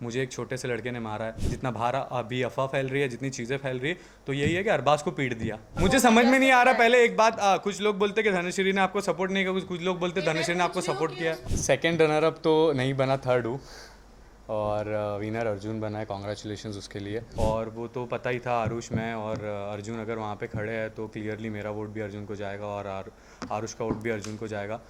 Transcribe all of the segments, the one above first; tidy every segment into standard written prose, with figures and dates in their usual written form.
मुझे एक छोटे से लड़के ने मारा है। जितना बाहर अभी अफवाह फैल रही है, जितनी चीज़ें फैल रही है, तो यही है कि अरबाज को पीट दिया। मुझे समझ में नहीं आ रहा। पहले एक बात, कुछ लोग बोलते कि धनुश्री ने आपको सपोर्ट नहीं किया, कुछ लोग बोलते धनुश्री ने आपको सपोर्ट किया। सेकेंड रनर अप तो नहीं बना, थर्ड हूँ, और विनर अर्जुन बना है, कॉन्ग्रेचुलेशंस उसके लिए। और वो तो पता ही था, आरुष मैं और अर्जुन अगर वहाँ पे खड़े हैं तो क्लियरली मेरा वोट भी अर्जुन को जाएगा और आरुष का वोट भी अर्जुन को जाएगा।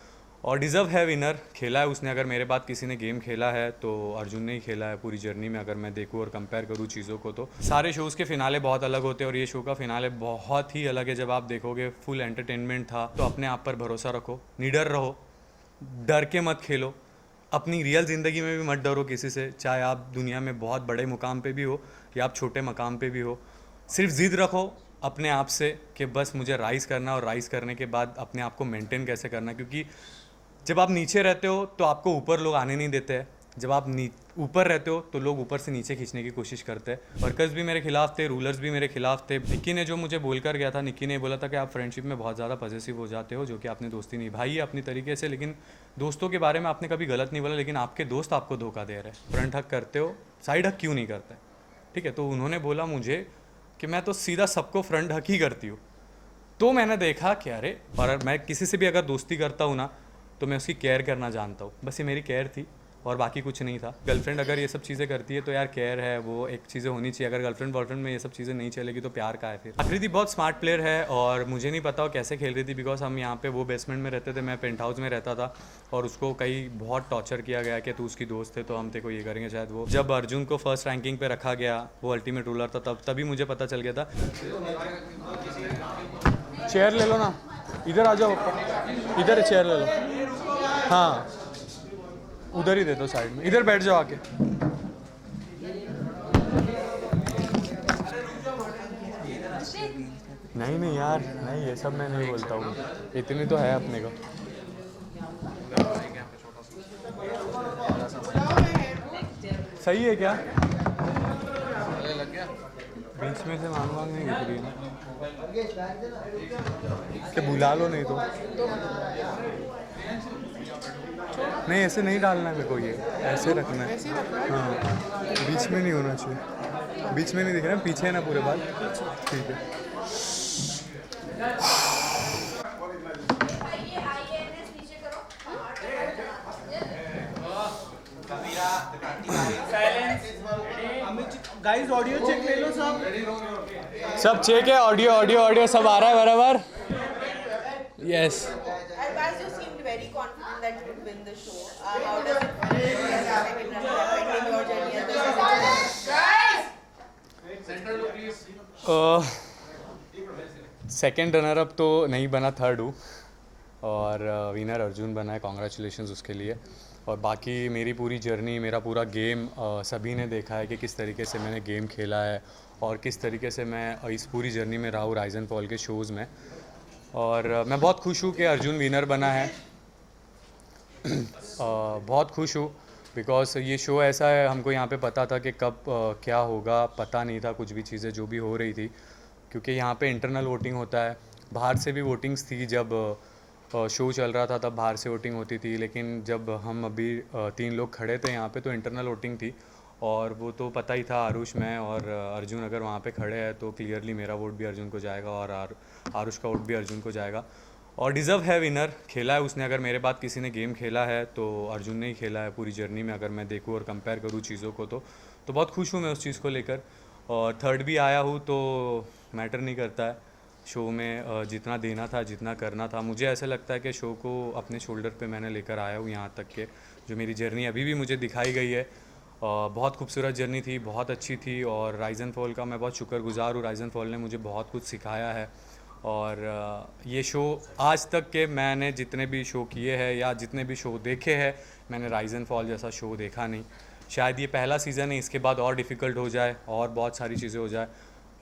और डिज़र्व है विनर, खेला है उसने। अगर मेरे बाद किसी ने गेम खेला है तो अर्जुन ने ही खेला है पूरी जर्नी में। अगर मैं देखूँ और कंपेयर करूँ चीज़ों को तो सारे शोज़ के फिनाले बहुत अलग होते हैं और ये शो का फिनाले बहुत ही अलग है। जब आप देखोगे फुल एंटरटेनमेंट था। तो अपने आप पर भरोसा रखो, निडर रहो, डर के मत खेलो। अपनी रियल ज़िंदगी में भी मत डरो किसी से, चाहे आप दुनिया में बहुत बड़े मुकाम पे भी हो या आप छोटे मकाम पे भी हो। सिर्फ ज़िद रखो अपने आप से कि बस मुझे राइज़ करना, और राइज़ करने के बाद अपने आप को मेंटेन कैसे करना, क्योंकि जब आप नीचे रहते हो तो आपको ऊपर लोग आने नहीं देते हैं। जब आप ऊपर रहते हो तो लोग ऊपर से नीचे खींचने की कोशिश करते हैं। वर्कर्स भी मेरे खिलाफ थे, रूलर्स भी मेरे खिलाफ थे। निक्की ने जो मुझे बोल कर गया था, निक्की ने बोला था कि आप फ्रेंडशिप में बहुत ज़्यादा पॉजिटिव हो जाते हो, जो कि आपने दोस्ती निभाई है अपनी तरीके से, लेकिन दोस्तों के बारे में आपने कभी गलत नहीं बोला, लेकिन आपके दोस्त आपको धोखा दे रहे हैं। फ्रंट हक करते हो, साइड हक क्यों नहीं करते? ठीक है, तो उन्होंने बोला मुझे कि मैं तो सीधा सबको फ्रंट हक ही करती हूँ। तो मैंने देखा कि अरे, और मैं किसी से भी अगर दोस्ती करता हूँ ना तो मैं उसकी केयर करना जानता हूँ। बस ये मेरी केयर थी और बाकी कुछ नहीं था। गर्लफ्रेंड अगर ये सब चीज़ें करती है तो यार केयर है, वो एक चीज़ें होनी चाहिए। अगर गर्लफ्रेंड बॉयफ्रेंड में ये सब चीज़ें नहीं चलेगी तो प्यार का है फिर। आकृति बहुत स्मार्ट प्लेयर है और मुझे नहीं पता वो कैसे खेल रही थी, बिकॉज हम यहाँ पे वो बेसमेंट में रहते थे, मैं पेंट हाउस में रहता था, और उसको कई बहुत टॉर्चर किया गया कि तू उसकी दोस्त है तो हम तेरे को ये करेंगे। शायद वो जब अर्जुन को फर्स्ट रैंकिंग पे रखा गया, वो अल्टीमेट रूलर था, तभी मुझे पता चल गया था। चेयर ले लो ना, इधर आ जाओ, इधर चेयर ले लो। हाँ, उधर ही दे दो साइड में, इधर बैठ जाओ आके। नहीं नहीं यार, नहीं, ये सब मैं नहीं बोलता हूँ, इतनी तो है अपने को। सही है क्या? बीच में से मांग मांग नहीं दिख रही है ना, कि बुला लो नहीं तो। नहीं, ऐसे नहीं डालना है मेरे को, ये ऐसे रखना है। हाँ, बीच में नहीं होना चाहिए, बीच में नहीं दिख रहा है, पीछे है ना पूरे बाल। ठीक है। गाइस ऑडियो चेक ले लो सब। सब चेक है, ऑडियो ऑडियो ऑडियो सब आ रहा है बराबर। Yes. As you seemed very confident that you would win the show. How does it feel as a second runner-up ending your journey as the second runner up तो नहीं बना, third हूँ, और winner Arjun बना है, कॉन्ग्रेचुलेशंस उसके लिए। और बाकी मेरी पूरी जर्नी, मेरा पूरा गेम सभी ने देखा है कि किस तरीके से मैंने गेम खेला है और किस तरीके से मैं इस पूरी जर्नी में रहा हूँ राइज एंड फॉल के शोज़ में। और मैं बहुत खुश हूँ कि अर्जुन विनर बना है। बहुत खुश हूँ बिकॉज ये शो ऐसा है, हमको यहाँ पे पता था कि कब क्या होगा, पता नहीं था कुछ भी चीज़ें जो भी हो रही थी, क्योंकि यहाँ पे इंटरनल वोटिंग होता है। बाहर से भी वोटिंग्स थी, जब शो चल रहा था तब बाहर से वोटिंग होती थी, लेकिन जब हम अभी 3 लोग खड़े थे यहाँ पे तो इंटरनल वोटिंग थी। और वो तो पता ही था, आरुष मैं और अर्जुन अगर वहाँ पे खड़े हैं तो क्लियरली मेरा वोट भी अर्जुन को जाएगा और आरुष का वोट भी अर्जुन को जाएगा। और डिज़र्व है विनर, खेला है उसने। अगर मेरे बाद किसी ने गेम खेला है तो अर्जुन ने ही खेला है पूरी जर्नी में। अगर मैं देखूँ और कंपेयर करूँ चीज़ों को तो बहुत खुश हूँ मैं उस चीज़ को लेकर। और थर्ड भी आया हूँ तो मैटर नहीं करता है, शो में जितना देना था, जितना करना था, मुझे ऐसा लगता है कि शो को अपने शोल्डर पे मैंने लेकर आया हूँ यहाँ तक के जो मेरी जर्नी अभी भी मुझे दिखाई गई है। बहुत खूबसूरत जर्नी थी, बहुत अच्छी थी, और राइज एंड फॉल का मैं बहुत शुक्रगुजार हूँ। राइज एंड फॉल ने मुझे बहुत कुछ सिखाया है। और ये शो आज तक के मैंने जितने भी शो किए हैं या जितने भी शो देखे हैं, मैंने राइज एंड फॉल जैसा शो देखा नहीं। शायद ये पहला सीज़न है, इसके बाद और डिफ़िकल्ट हो जाए और बहुत सारी चीज़ें हो जाए।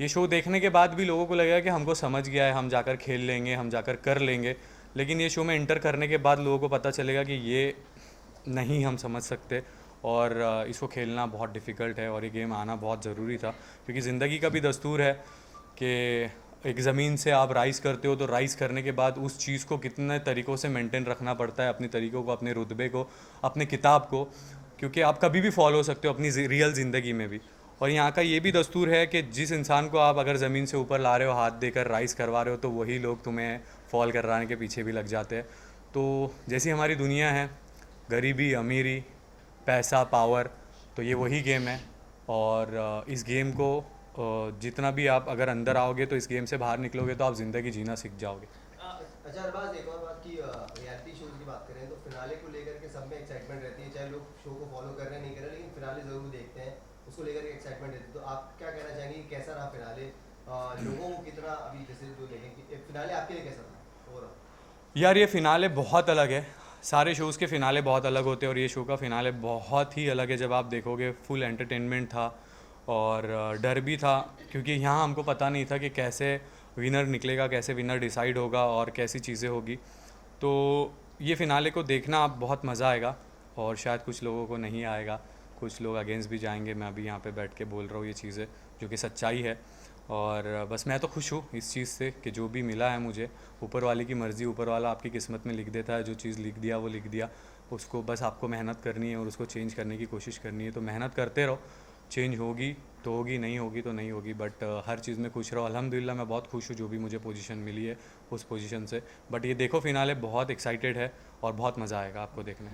ये शो देखने के बाद भी लोगों को लगेगा कि हमको समझ गया है, हम जाकर खेल लेंगे, हम जाकर कर लेंगे, लेकिन ये शो में इंटर करने के बाद लोगों को पता चलेगा कि ये नहीं हम समझ सकते और इसको खेलना बहुत डिफ़िकल्ट है और ये गेम आना बहुत ज़रूरी था। क्योंकि ज़िंदगी का भी दस्तूर है कि एक ज़मीन से आप राइज़ करते हो तो राइज़ करने के बाद उस चीज़ को कितने तरीक़ों से मेंटेन रखना पड़ता है, अपने तरीक़ों को, अपने रुतबे को, अपने किताब को। क्योंकि आप कभी भी फॉल हो सकते हो अपनी रियल ज़िंदगी में भी। और यहाँ का ये भी दस्तूर है कि जिस इंसान को आप अगर ज़मीन से ऊपर ला रहे हो, हाथ देकर राइज़ करवा रहे हो, तो वही लोग तुम्हें फॉल करवाने के पीछे भी लग जाते हैं। तो जैसी हमारी दुनिया है, गरीबी, अमीरी, पैसा, पावर, तो ये वही गेम है। और इस गेम को जितना भी आप अगर अंदर आओगे तो इस गेम से बाहर निकलोगे तो आप ज़िंदगी जीना सीख जाओगे। अच्छा अरबाज, एक और बात की रियलिटी शोज की बात करें तो फिनाले को लेकर के सब में एक्साइटमेंट रहती है, चाहे लोग शो को फॉलो कर रहे हैं नहीं कर रहे, लेकिन फिनाले ज़रूर देखते हैं, उसको लेकर के एक्साइटमेंट रहती है। तो आप क्या कहना चाहेंगे कि कैसा रहा फिनाले, लोगों को कितना अभी जैसे जो देखें फिनाले आपके लिए कैसा था ओवरऑल? यार ये फ़िनाले बहुत अलग है, सारे शोज़ के फ़िनाले बहुत अलग होते हैं और ये शो का फ़िनाले बहुत ही अलग है। जब आप देखोगे फुल एंटरटेनमेंट था और डर भी था, क्योंकि यहाँ हमको पता नहीं था कि कैसे विनर निकलेगा, कैसे विनर डिसाइड होगा और कैसी चीज़ें होगी। तो ये फ़िनाले को देखना आप बहुत मज़ा आएगा और शायद कुछ लोगों को नहीं आएगा, कुछ लोग अगेंस्ट भी जाएंगे। मैं अभी यहाँ पे बैठ के बोल रहा हूँ ये चीज़ें जो कि सच्चाई है। और बस मैं तो खुश हूँ इस चीज़ से कि जो भी मिला है मुझे, ऊपर वाले की मर्ज़ी, ऊपर वाला आपकी किस्मत में लिख देता है। जो चीज़ लिख दिया वो लिख दिया, उसको बस आपको मेहनत करनी है और उसको चेंज करने की कोशिश करनी है। तो मेहनत करते रहो, चेंज होगी तो होगी, नहीं होगी तो नहीं होगी, बट हर चीज़ में खुश रहो। अल्हम्दुलिल्लाह मैं बहुत खुश हूँ जो भी मुझे पोजीशन मिली है उस पोजीशन से। बट ये देखो फिनाले बहुत एक्साइटेड है और बहुत मज़ा आएगा आपको देखने में।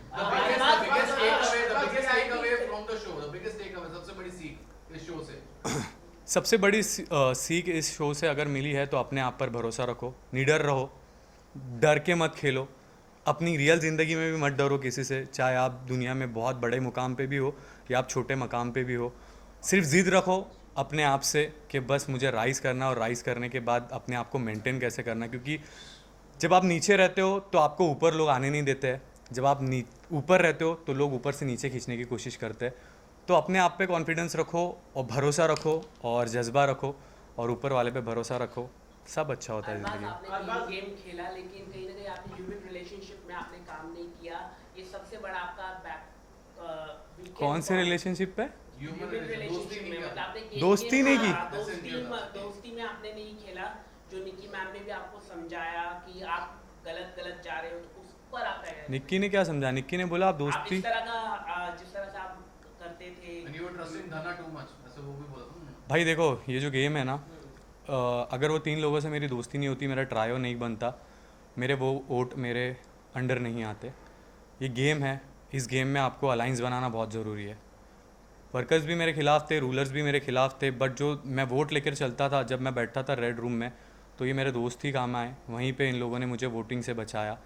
सबसे बड़ी सीख इस शो से अगर मिली है तो अपने आप पर भरोसा रखो, निडर रहो, डर के मत खेलो। अपनी रियल ज़िंदगी में भी मत डरो किसी से, चाहे आप दुनिया में बहुत बड़े मुकाम पे भी हो या आप छोटे मकाम पे भी हो। सिर्फ ज़िद रखो अपने आप से कि बस मुझे राइज़ करना, और राइज़ करने के बाद अपने आप को मेंटेन कैसे करना, क्योंकि जब आप नीचे रहते हो तो आपको ऊपर लोग आने नहीं देते हैं, जब आप ऊपर रहते हो तो लोग ऊपर से नीचे खींचने की कोशिश करते हैं। तो अपने आप पे कॉन्फिडेंस रखो और भरोसा रखो और जज्बा रखो और ऊपर वाले पे भरोसा रखो, सब अच्छा होता है ज़िंदगी में। आपने गेम खेला लेकिन कहीं ना कहीं आपने ह्यूमन रिलेशनशिप में आपने काम नहीं किया, ये सबसे बड़ा आपका कौन से रिलेशनशिप पे? ह्यूमन रिलेशनशिप में मतलब आपने गेम दोस्ती नहीं की? दोस्ती में आपने नहीं खेला, जो निक्की मैम ने भी आपको समझाया कि आप गलत जा रहे हो, तो उस पर आप क्या कहते हैं? निक्की ने क्या समझा? निक्की ने बोला आप दोस्ती, जिस तरह से आप करते थे, भाई देखो ये जो गेम है ना, अगर वो 3 लोगों से मेरी दोस्ती नहीं होती, मेरा ट्रायो नहीं बनता, मेरे वो वोट मेरे अंडर नहीं आते। ये गेम है, इस गेम में आपको अलाइंस बनाना बहुत ज़रूरी है। वर्कर्स भी मेरे खिलाफ थे, रूलर्स भी मेरे खिलाफ थे, बट जो मैं वोट लेकर चलता था, जब मैं बैठता था रेड रूम में, तो ये मेरे दोस्त ही काम आए। वहीं पे इन लोगों ने मुझे वोटिंग से बचाया।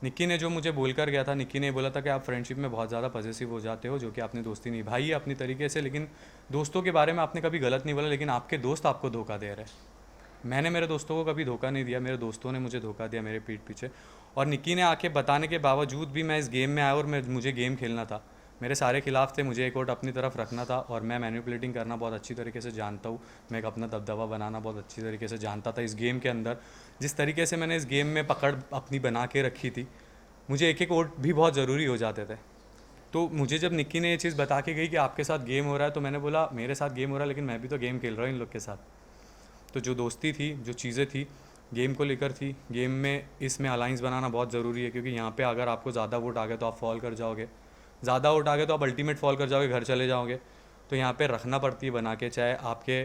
निक्की ने जो मुझे बोल कर गया था, निक्की ने बोला था कि आप फ्रेंडशिप में बहुत ज़्यादा पॉजिटिव हो जाते हो, जो कि आपने दोस्ती निभाई है अपनी तरीके से, लेकिन दोस्तों के बारे में आपने कभी गलत नहीं बोला, लेकिन आपके दोस्त आपको धोखा दे रहे हैं। मैंने मेरे दोस्तों को कभी धोखा नहीं दिया, मेरे दोस्तों ने मुझे धोखा दिया मेरे पीठ पीछे। और निक्की ने आके बताने के बावजूद भी मैं इस गेम में आया और मुझे गेम खेलना था। मेरे सारे खिलाफ थे, मुझे एक वोट अपनी तरफ रखना था, और मैं मैनिपुलेटिंग करना बहुत अच्छी तरीके से जानता हूँ। मैं एक अपना दबदबा बनाना बहुत अच्छी तरीके से जानता था इस गेम के अंदर। जिस तरीके से मैंने इस गेम में पकड़ अपनी बना के रखी थी, मुझे एक वोट भी बहुत ज़रूरी हो जाते थे। तो मुझे जब निक्की ने ये चीज़ बता के गई कि आपके साथ गेम हो रहा है, तो मैंने बोला मेरे साथ गेम हो रहा है, लेकिन मैं भी तो गेम खेल रहा हूँ इन लोग के साथ। तो जो दोस्ती थी, जो चीज़ें थी गेम को लेकर थी, गेम में इसमें अलाइंस बनाना बहुत ज़रूरी है, क्योंकि यहाँ पे अगर आपको ज़्यादा वोट आ गए तो आप फॉल कर जाओगे, ज़्यादा वोट आ गए तो आप अल्टीमेट फॉल कर जाओगे, घर चले जाओगे। तो यहाँ पे रखना पड़ती है बना के, चाहे आपके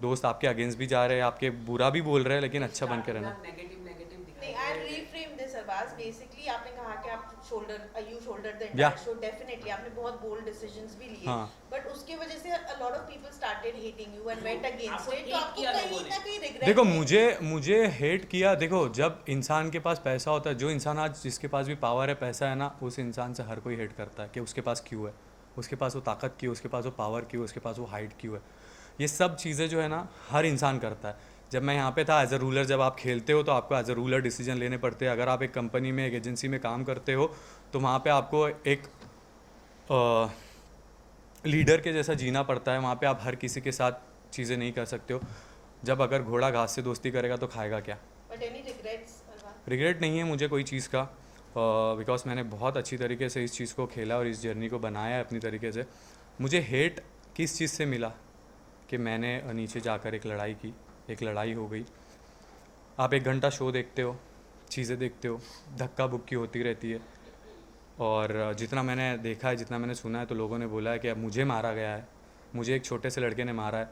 दोस्त आपके अगेंस्ट भी जा रहे हैं, आपके बुरा भी बोल रहे हैं, लेकिन अच्छा बन के रहना। नहीं, I reframe this Abbas. Basically आपने कहा कि आप you shouldered the Yeah. entire show. Definitely आपने बहुत bold decisions भी लिए, हाँ। but उसके वजह से a lot of people started hating you and went against आपको it. तो hate आपको किया कहीं लोगों ना कहीं regret देखो है। मुझे हेट किया। देखो जब इंसान के पास पैसा होता है, जो इंसान आज जिसके पास भी पावर है, पैसा है ना, उस इंसान से हर कोई हेट करता है कि उसके पास क्यों है, उसके पास वो ताकत क्यों, उसके पास वो पावर क्यों, उसके पास वो हाइट क्यों है। ये सब चीज़ें जो है ना हर इंसान करता है। जब मैं यहाँ पे था एज अ रूलर, जब आप खेलते हो तो आपको एज अ रूलर डिसीजन लेने पड़ते हैं। अगर आप एक कंपनी में, एक एजेंसी में काम करते हो, तो वहाँ पे आपको एक लीडर के जैसा जीना पड़ता है। वहाँ पे आप हर किसी के साथ चीज़ें नहीं कर सकते हो। जब अगर घोड़ा घास से दोस्ती करेगा तो खाएगा क्या? But any regrets, Alva? Regret नहीं है मुझे कोई चीज़ का, बिकॉज मैंने बहुत अच्छी तरीके से इस चीज़ को खेला और इस जर्नी को बनाया है अपनी तरीके से। मुझे हेट किस चीज़ से मिला कि मैंने नीचे जाकर एक लड़ाई की, एक लड़ाई हो गई। आप 1 घंटा शो देखते हो, चीज़ें देखते हो, धक्का बुक्की होती रहती है, और जितना मैंने देखा है, जितना मैंने सुना है, तो लोगों ने बोला है कि अब मुझे मारा गया है, मुझे एक छोटे से लड़के ने मारा है।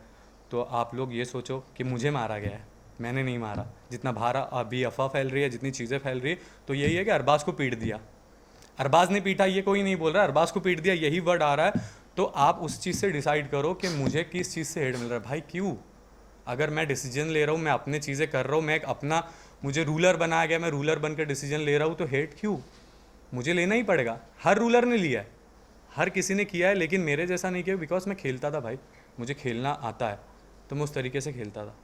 तो आप लोग ये सोचो कि मुझे मारा गया है, मैंने नहीं मारा। जितना बाहर अभी अफवाह फैल रही है, जितनी चीज़ें फैल रही है, तो यही है कि अरबाज को पीट दिया। अरबाज ने पीटा ये कोई नहीं बोल रहा, अरबाज को पीट दिया यही वर्ड आ रहा है। तो आप उस चीज़ से डिसाइड करो कि मुझे किस चीज़ से हेड मिल रहा है। भाई क्यों? अगर मैं डिसीजन ले रहा हूँ, मैं अपने चीज़ें कर रहा हूँ, मैं एक अपना, मुझे रूलर बनाया गया, मैं रूलर बनकर डिसीजन ले रहा हूँ, तो हेट क्यों? मुझे लेना ही पड़ेगा। हर रूलर ने लिया है, हर किसी ने किया है, लेकिन मेरे जैसा नहीं किया, बिकॉज मैं खेलता था भाई, मुझे खेलना आता है, तो मैं उस तरीके से खेलता था,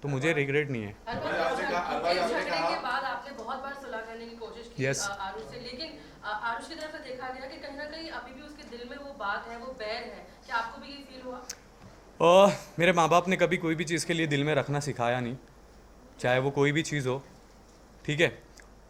तो मुझे रिग्रेट नहीं है। झगड़े के बाद आपने बहुत बार सुलह करने की कोशिश की Yes. आरुष से, लेकिन आरुष की तरफ से देखा गया कि कहीं ना कहीं अभी भी उसके दिल में वो बात है, वो बैर है। क्या आपको भी ये फील हुआ? मेरे माँ बाप ने कभी कोई भी चीज़ के लिए दिल में रखना सिखाया नहीं, चाहे वो कोई भी चीज़ हो, ठीक है।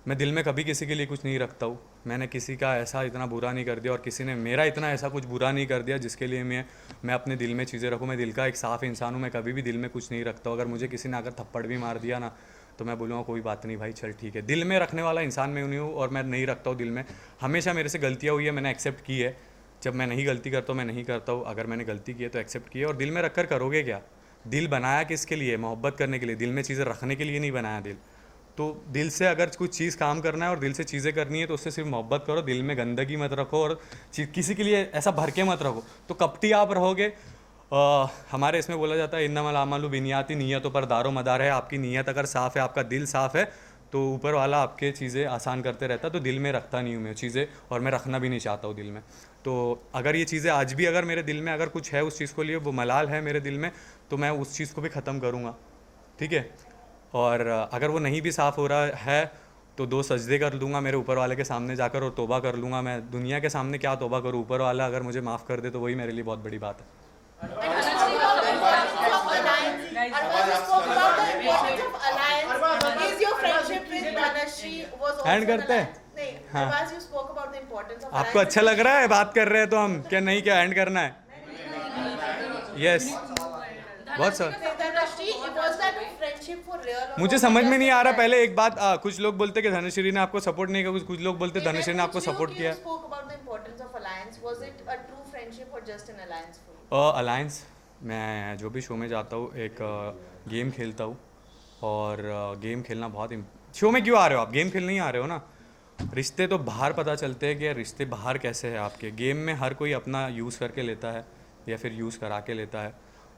मैं दिल में कभी किसी के लिए कुछ नहीं रखता हूँ। मैंने किसी का ऐसा इतना बुरा नहीं कर दिया, और किसी ने मेरा इतना ऐसा कुछ बुरा नहीं कर दिया जिसके लिए मैं अपने दिल में चीज़ें रखूँ। मैं दिल का एक साफ़ इंसान हूँ, मैं कभी भी दिल में कुछ नहीं रखता हूँ। अगर मुझे किसी ने अगर थप्पड़ भी मार दिया ना, तो मैं बोलूँगा कोई बात नहीं भाई, चल ठीक है। दिल में रखने वाला इंसान मैं नहीं हूँ, और मैं नहीं रखता हूँ दिल में। हमेशा मेरे से गलतियाँ हुई है, मैंने एक्सेप्ट की है। जब मैं नहीं गलती करता हूँ, मैं नहीं करता हूँ। अगर मैंने गलती की है तो एक्सेप्ट की है, और दिल में रख कर करोगे क्या? दिल बनाया किसके लिए? मोहब्बत करने के लिए। दिल में चीज़ें रखने के लिए नहीं बनाया दिल। तो दिल से अगर कुछ चीज़ काम करना है और दिल से चीज़ें करनी है, तो उससे सिर्फ मोहब्बत करो, दिल में गंदगी मत रखो, और किसी के लिए ऐसा भर के मत रखो, तो कपटी आप रहोगे। हमारे इसमें बोला जाता है इन्नमल आमालु बिनियाती, नीयतों पर दारो मदार है। आपकी नीयत अगर साफ़ है, आपका दिल साफ़ है, तो ऊपर वाला आपके चीज़ें आसान करते रहता है। तो दिल में रखता नहीं हूँ मैं चीज़ें, और मैं रखना भी नहीं चाहता हूँ दिल में। तो अगर ये चीज़ें आज भी अगर मेरे दिल में अगर कुछ है उस चीज़ को लिए, वो मलाल है मेरे दिल में, तो मैं उस चीज़ को भी ख़त्म करूँगा, ठीक है। और अगर वो नहीं भी साफ़ हो रहा है, तो 2 सजदे कर दूंगा मेरे ऊपर वाले के सामने जाकर, और तौबा कर लूँगा। मैं दुनिया के सामने क्या तौबा करूँ? ऊपर वाला अगर मुझे माफ़ कर दे, तो वही मेरे लिए बहुत बड़ी बात है। End करते हैं? हाँ। आपको अच्छा लग रहा है बात कर रहे हैं तो हम, क्या नहीं, क्या एंड करना है? यस, बहुत सर। मुझे समझ में नहीं आ रहा। पहले एक बात, कुछ लोग बोलते कि धनश्री ने आपको सपोर्ट नहीं किया, कुछ लोग बोलते धनश्री ने आपको सपोर्ट किया। अलायंस, मैं जो भी शो में जाता हूँ, एक गेम खेलता हूँ, और गेम खेलना बहुत शो में क्यों आ रहे हो आप? गेम खेलने ही आ रहे हो ना। रिश्ते तो बाहर पता चलते हैं कि रिश्ते बाहर कैसे हैं आपके। गेम में हर कोई अपना यूज़ करके लेता है, या फिर यूज़ करा के लेता है।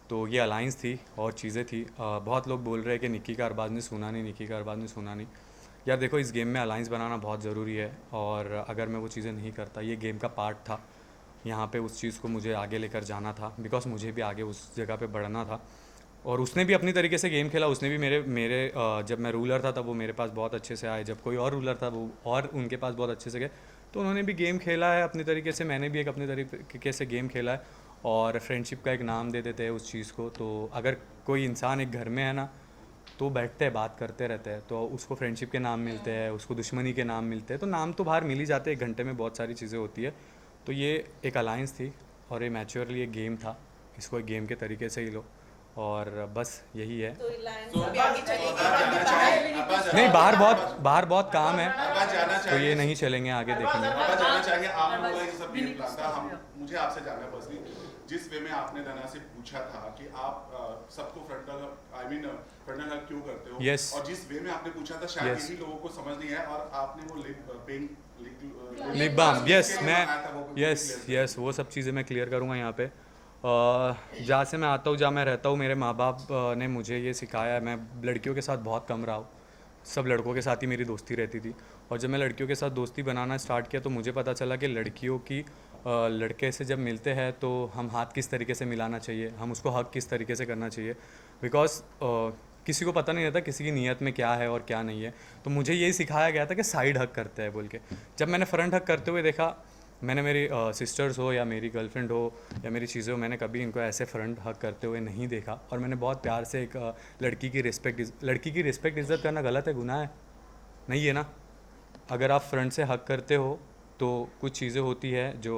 तो ये अलायंस थी और चीज़ें थी। बहुत लोग बोल रहे हैं कि निक्की का अरबाज ने सुना नहीं, निक्की का अरबाज ने सुना नहीं। यार देखो, इस गेम में अलायंस बनाना बहुत ज़रूरी है, और अगर मैं वो चीज़ें नहीं करता, ये गेम का पार्ट था। यहाँ पे उस चीज़ को मुझे आगे लेकर जाना था, बिकॉज मुझे भी आगे उस जगह पे बढ़ना था। और उसने भी अपनी तरीके से गेम खेला। उसने भी मेरे जब मैं रूलर था तब वो मेरे पास बहुत अच्छे से आए, जब कोई और रूलर था वो और उनके पास बहुत अच्छे से गए। तो उन्होंने भी गेम खेला है अपनी तरीके से, मैंने भी एक अपनी तरीके से गेम खेला है, और फ्रेंडशिप का एक नाम दे देते हैं उस चीज़ को। तो अगर कोई इंसान एक घर में है ना, तो बैठते हैं, बात करते रहते हैं, तो उसको फ्रेंडशिप के नाम मिलते हैं, उसको दुश्मनी के नाम मिलते हैं। तो नाम तो बाहर मिल ही जाते हैं, 1 घंटे में बहुत सारी चीज़ें होती है। तो ये एक अलायंस थी, और ये मैच्योरली एक गेम था, इसको एक गेम के तरीके से ही लो, और बस यही है। नहीं, बाहर बहुत काम है, तो ये नहीं चलेंगे, आगे देखेंगे। मुझे आपसे जानना पर्सनली, जिस वे में आपने धना से पूछा था कि आप सबको फ्रंटल हग क्यों करते हो, yes. और जिस वे में आपने पूछा था, शायद yes. यही लोगों को समझ नहीं है, और आपने वो लिप बाम, यस, मैं यस वो सब चीज़ें मैं क्लियर करूँगा यहाँ पे। जहाँ से मैं आता हूँ, जहाँ मैं रहता हूँ, मेरे माँ बाप ने मुझे ये सिखाया है। मैं लड़कियों के साथ बहुत कम रहा हूँ, सब लड़कों के साथ ही मेरी दोस्ती रहती थी। और जब मैं लड़कियों के साथ दोस्ती बनाना स्टार्ट किया, तो मुझे पता चला कि लड़कियों की लड़के से जब मिलते हैं तो हम हाथ किस तरीके से मिलाना चाहिए, हम उसको हक किस तरीके से करना चाहिए, बिकॉज किसी को पता नहीं रहता किसी की नीयत में क्या है और क्या नहीं है। तो मुझे यही सिखाया गया था कि साइड हक करते हैं बोल के। जब मैंने फ्रंट हक करते हुए देखा, मैंने मेरी सिस्टर्स हो या मेरी गर्लफ्रेंड हो या मेरी चीज़ें हो, मैंने कभी इनको ऐसे फ्रंट हक करते हुए नहीं देखा। और मैंने बहुत प्यार से एक लड़की की रिस्पेक्ट इज़्ज़त करना गलत है, गुनाह है नहीं है ना। अगर आप फ्रंट से हक करते हो तो कुछ चीज़ें होती है जो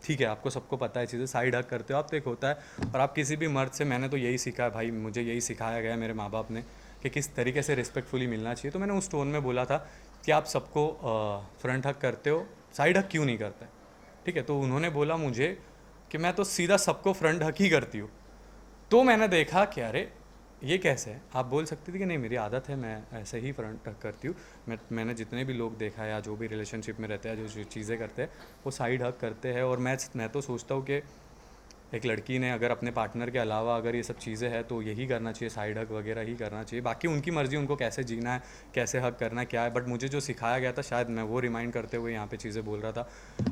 ठीक है, आपको सबको पता है चीज़ें। साइड हक करते हो आप तो एक होता है। और आप किसी भी मर्द से, मैंने तो यही सीखा है भाई, मुझे यही सिखाया गया मेरे माँ बाप ने कि किस तरीके से रिस्पेक्टफुली मिलना चाहिए। तो मैंने उस टोन में बोला था कि आप सबको फ्रंट हक करते हो, साइड हक क्यों नहीं करते? ठीक है, तो उन्होंने बोला मुझे कि मैं तो सीधा सबको फ्रंट हक ही करती हूँ। तो मैंने देखा कि अरे ये कैसे है? आप बोल सकती थी कि नहीं मेरी आदत है, मैं ऐसे ही फ्रंट हक करती हूँ। मैंने जितने भी लोग देखा है या जो भी रिलेशनशिप में रहते हैं, जो चीज़ें करते हैं, वो साइड हक करते हैं। और मैं तो सोचता हूँ कि एक लड़की ने अगर अपने पार्टनर के अलावा अगर ये सब चीज़ें हैं तो यही करना चाहिए, साइड हक वगैरह ही करना चाहिए। बाकी उनकी मर्ज़ी, उनको कैसे जीना है, कैसे हक करना है, क्या है। बट मुझे जो सिखाया गया था, शायद मैं वो रिमाइंड करते हुए यहाँ पे चीज़ें बोल रहा था।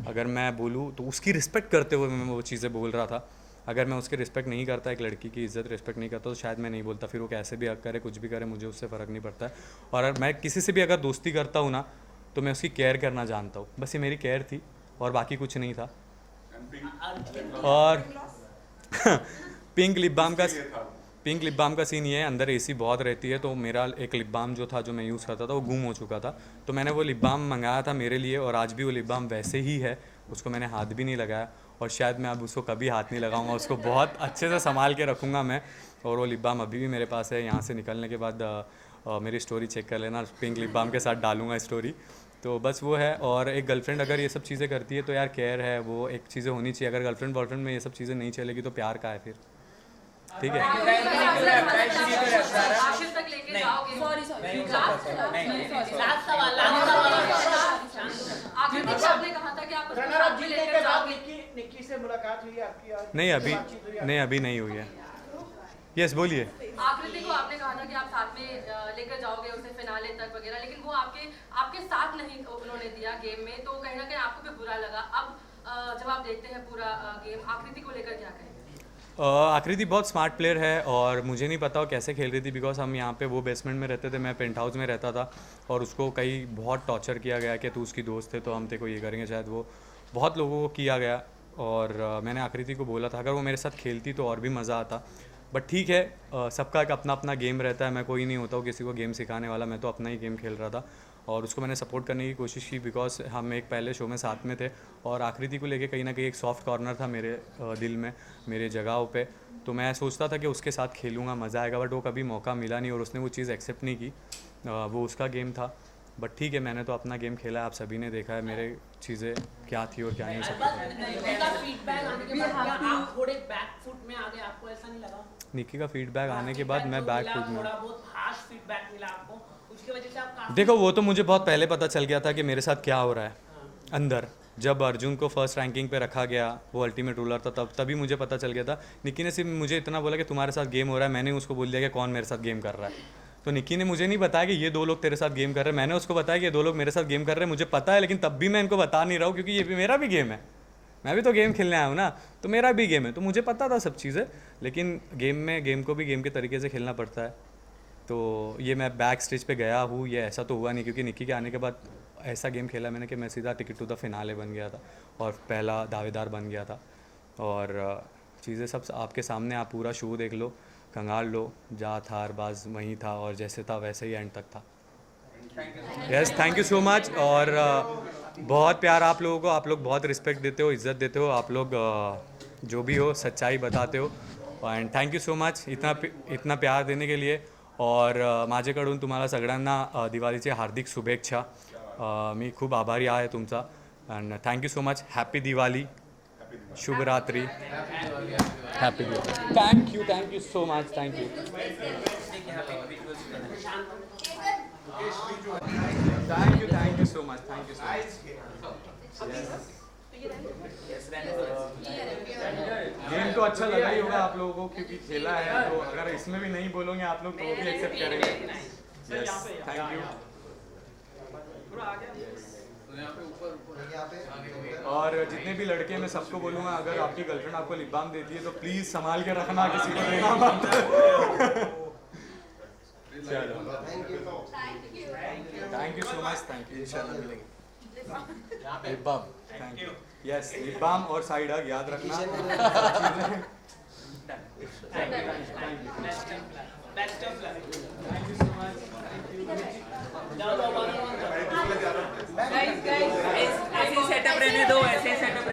अगर मैं बोलूँ तो उसकी रिस्पेक्ट करते हुए मैं वो चीज़ें बोल रहा था। अगर मैं उसकी रिस्पेक्ट नहीं करता, एक लड़की की इज़्ज़त रिस्पेक्ट नहीं करता, तो शायद मैं नहीं बोलता। फिर वो कैसे भी हक करे, कुछ भी करे, मुझे उससे फ़र्क नहीं पड़ता है। और मैं किसी से भी अगर दोस्ती करता हूँ ना, तो मैं उसकी केयर करना जानता हूँ। बस ये मेरी केयर थी और बाकी कुछ नहीं था। और पिंक लिप बाम का सीन ये है, अंदर एसी बहुत रहती है, तो मेरा एक लिप बाम जो था, जो मैं यूज़ करता था, वो गुम हो चुका था। तो मैंने वो लिप बाम मंगाया था मेरे लिए, और आज भी वो लिप बाम वैसे ही है, उसको मैंने हाथ भी नहीं लगाया, और शायद मैं अब उसको कभी हाथ नहीं लगाऊंगा। उसको बहुत अच्छे से संभाल के रखूँगा मैं। और वो लिप बाम अभी भी मेरे पास है। यहाँ से निकलने के बाद मेरी स्टोरी चेक कर लेना, पिंक लिप बाम के साथ डालूँगा स्टोरी। तो बस वो है। और एक गर्लफ्रेंड अगर ये सब चीज़ें करती है तो यार केयर है, वो एक चीज़ें होनी चाहिए। अगर गर्लफ्रेंड बॉयफ्रेंड में ये सब चीज़ें नहीं चलेगी तो प्यार का है फिर? ठीक है। आखिर तक लेके जाओगे। आखिर तक आपने कहा था कि आप उसको साथ में लेकर जाओगे। निक्की से मुलाकात हुई आपकी? नहीं, अभी नहीं हुई है। यस, बोलिए। आकृति को आपने कहा था कि आप साथ में लेकर जाओगे उसे फिनाले तक वगैरह, लेकिन वो आपके साथ नहीं उन्होंने दिया गेम में, तो कहीं ना कहीं आपको भी बुरा लगा। अब जब आप देखते हैं पूरा गेम, आकृति को लेकर क्या कहेंगे? आकृति बहुत स्मार्ट प्लेयर है, और मुझे नहीं पता वो कैसे खेल रही थी, बिकॉज हम यहाँ पे वो बेसमेंट में रहते थे, मैं पेंट हाउस में रहता था, और उसको कई बहुत टॉर्चर किया गया कि तू उसकी दोस्त है तो हम तेरे को ये करेंगे। शायद वो बहुत लोगों को किया गया, और मैंने आकृति को बोला था अगर वो मेरे साथ खेलती तो और भी मज़ा आता। बट ठीक है, सबका एक अपना अपना गेम रहता है। मैं कोई नहीं होता हूँ किसी को गेम सिखाने वाला, मैं तो अपना ही गेम खेल रहा था, और उसको मैंने सपोर्ट करने की कोशिश की, बिकॉज हम एक पहले शो में साथ में थे। और आकृति को लेके कहीं ना कहीं एक सॉफ्ट कॉर्नर था मेरे दिल में, मेरे जगहों पे। तो मैं सोचता था कि उसके साथ खेलूँगा, मज़ा आएगा, बट वो कभी मौका मिला नहीं, और उसने वो चीज़ एक्सेप्ट नहीं की। वो उसका गेम था। बट ठीक है, मैंने तो अपना गेम खेला है, आप सभी ने देखा है मेरे चीज़ें क्या थी और क्या नहीं हो सकता। निक्की का फीडबैक आने के बाद मैं बैक फुट में, देखो वो तो मुझे बहुत पहले पता चल गया था कि मेरे साथ क्या हो रहा है अंदर। जब अर्जुन को फर्स्ट रैंकिंग पे रखा गया, वो अल्टीमेट रूलर था, तभी मुझे पता चल गया था। निक्की ने सिर्फ मुझे इतना बोला कि तुम्हारे साथ गेम हो रहा है, मैंने उसको बोल दिया कि कौन मेरे साथ गेम कर रहा है। तो निक्की ने मुझे नहीं बताया कि ये दो लोग तेरे साथ गेम कर रहे हैं, मैंने उसको बताया कि ये दो लोग मेरे साथ गेम कर रहे हैं। मुझे पता है, लेकिन तब भी मैं इनको बता नहीं रहा हूँ, क्योंकि ये भी मेरा भी गेम है, मैं भी तो गेम खेलने आया हूँ ना, तो मेरा भी गेम है। तो मुझे पता था सब चीज़ें, लेकिन गेम को भी गेम के तरीके से खेलना पड़ता है। तो ये मैं बैक स्टेज पे गया हूँ, ये ऐसा तो हुआ नहीं, क्योंकि निक्की के आने के बाद ऐसा गेम खेला मैंने कि मैं सीधा टिकट टू द फिनाले बन गया था और पहला दावेदार बन गया था। और चीज़ें सब आपके सामने, आप पूरा शो देख लो, कंगाल लो, जा था अरबाज वहीं था, और जैसे था वैसे ही एंड तक था। Yes, thank you so much. और बहुत प्यार आप लोगों को, आप लोग बहुत रिस्पेक्ट देते हो, इज्जत देते हो, आप लोग जो भी हो सच्चाई बताते हो, and thank you so much इतना प्यार देने के लिए. और माझ्याकडून तुम्हाला सगळ्यांना दिवाळीचे हार्दिक शुभेच्छा. मी खूप आभारी आहे तुमचा. And thank you so much. Happy Diwali, शुभ रात्री, happy Diwali. Thank you so much. Thank you. Thank you so much. Thank you so much. Game तो अच्छा लगा ही होगा आप लोगों को क्योंकि खेला है, तो अगर इसमें भी नहीं बोलोगे आप लोग तो वो भी एक्सेप्ट करेंगे. Yes, thank you. और जितने भी लड़के मैं सबको बोलूँगा, अगर आपकी गर्लफ्रेंड आपको लिप बाम देती है तो प्लीज़ संभाल के रखना, किसी को देना मत. Thank you so much. Thank you. इंशाल्लाह मिलेंगे. Lip balm. Thank you. Yes, lip balm और साइड हग याद रखना. Best of luck. Thank you so much. Guys ऐसे सेटअप रहने दो.